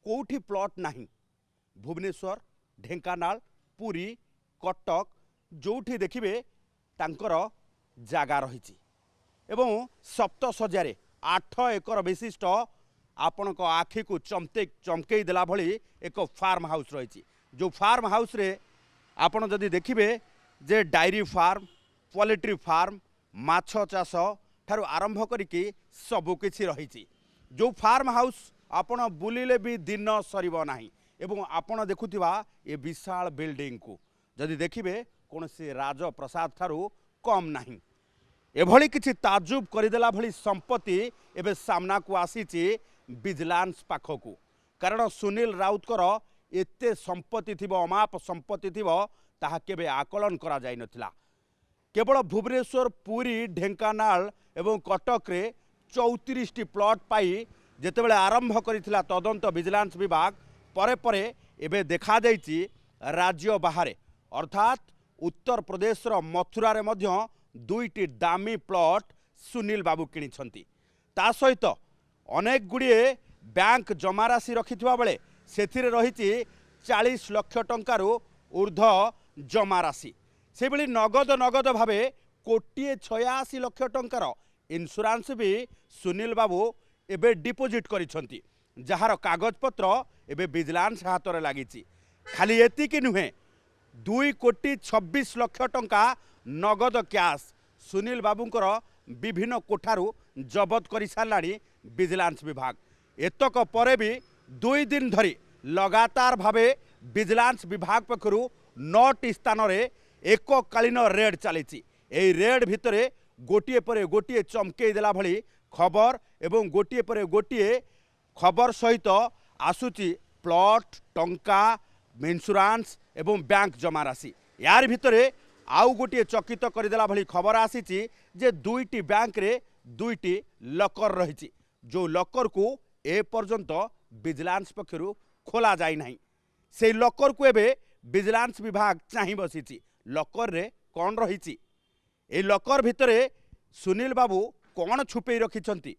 कोठी प्लॉट नहीं भुवनेश्वर ढेंकानाल पुरी कटक जोठी देखिबे तांकर जागा रही एवं सप्त सज्जारे 8 एकर विशिष्ट आपण को आखि को चमकई देला भली एक फार्म हाउस रही जो फार्म हाउस रे आपण जदि देखिबे जे डायरी फार्म पोल्ट्री फार्म माछ चाष ठारू आरंभ करिकी सबु किछि रही जो फार्म हाउस आपण बुलिले भी दिन सरीब नाही एवं आपण देखुथिबा ए विशाल बिल्डिंग को जदि देखिबे कोनसी राजप्रसाद ठारू कम नाही एभली किछि ताजुब करदेला भली संपत्ति एबे सामना को आसीची विजिलेंस पाखकू कारण सुनील राउतकर एते संपत्ति थिबो अमाप संपत्ति थिबो ताहा केबे आकलन करा जाय नथिला केवल भुवनेश्वर पुरी ढेंकानाल एवं कटक रे 34 टी प्लॉट पाई जेतेबेले आरंभ करिथिला तदंत विजिलेंस विभाग परे परे एबे देखा जायछि राज्य बाहरे अर्थात उत्तर प्रदेश रो मथुरा रे मध्य 2टी दामी प्लॉट सुनील बाबू किनिछंती ता सहित अनेक गुड़िए बैंक जमाराशि रखिथिबा बेले सेथिरे रहिछि 40 लाख टंकारु ऊर्ध्व जमाराशि से भली नगद भावे 186 लाख टंकार इंश्योरेंस भी सुनील बाबू एबे डिपोजिट करिछंती जहार कागज पत्र एबे विजिलेंस हाथ रे लागिछि खाली एतिकी नुहे 2,26 लाख टंका नगद कैश सुनील बाबूंकर विभिन्न कोठारू जबत कर साराणी विजिलेंस विभाग एतक परे भी 2 दिन धरी लगातार भावे विजिलेंस विभाग पक्षरु 9टी स्थान रे एककालीन रेड चली रेड भितरे गोटे पर गोटे चमकई देला भली खबर एवं गोटे पर गोटे खबर सहित आसुची प्लॉट टंका इंश्योरेंस एवं बैंक जमा राशि यार भितरे आउ गोटे चकित करदेला भली खबर आसीची जे 2टी बैंक रे 2टी लकर रही जो लकर को ए पर्यंत विजिलेंस पक्षरु खोला जाई नहीं से लकर को एबे विजिलेंस विभाग चाहि बसीची लकर रे कौन रही ए लकर भितरे सुनील बाबू कौन छुपे रखिछंती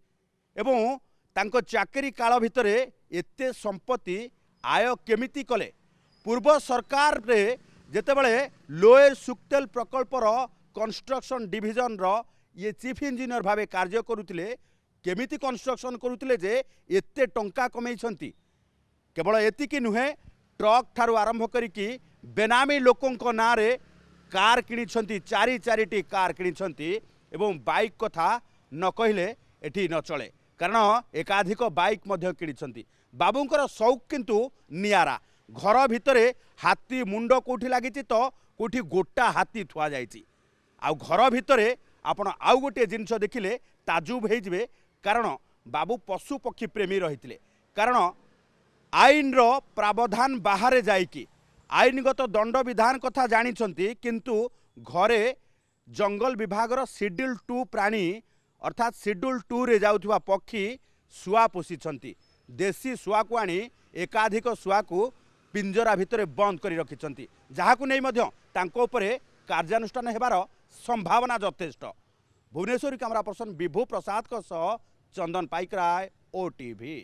एवं तांको चाकरी काल भितरे एते संपत्ति आय केमिति कले पूर्व सरकार रे जेतेबेले लोयर सुक्तेल प्रकल्पर कंस्ट्रक्शन डिविजन रो ये चीफ इंजीनियर भावे कार्य करुतिले केमिति कंस्ट्रक्शन करुतिले जे एते टंका कमेइछंती केवल एतिकी नुहे ट्रक ठारू आरंभ करिकी बेनामी लोकंक नारे कार किनिछंती 4टी कार किनिछंती एवं बाइक कथा न कहिले एठी न चले कारण एकाधिक बाइक मध्य किनिछंती बाबूंकर शौक किंतु नियारा घर भितरे हाथी मुंड कोठी लागिछि तो कोठी गोटा हाथी थुआ जाइछि आउ घर भितरे आपण आउ गोटे जिनस देखिले ताजुब हो जिवे कारण बाबू पशु पक्षी प्रेमी रहिथिले कारण आईन रो प्रावधान बाहर जाइकी आईनगत दंड विधान कथा जानिछंती किंतु घरे जंगल विभाग रो शेड्यूल 2 प्राणी अर्थात शेड्यूल 2 रे जाउथुवा पक्षी सुआ पोषिछंती देशी सुआ को आनी एकाधिक सुआ को पिंजरा भितरे बंद करी रखिछंती जहाकु नै मध्य तांको उपरे कार्यानुष्ठान हेबार संभावना यथेष्ट भुवनेश्वर कैमरा पर्सन विभू प्रसाद को सह चंदन पाइकराय ओटीवी।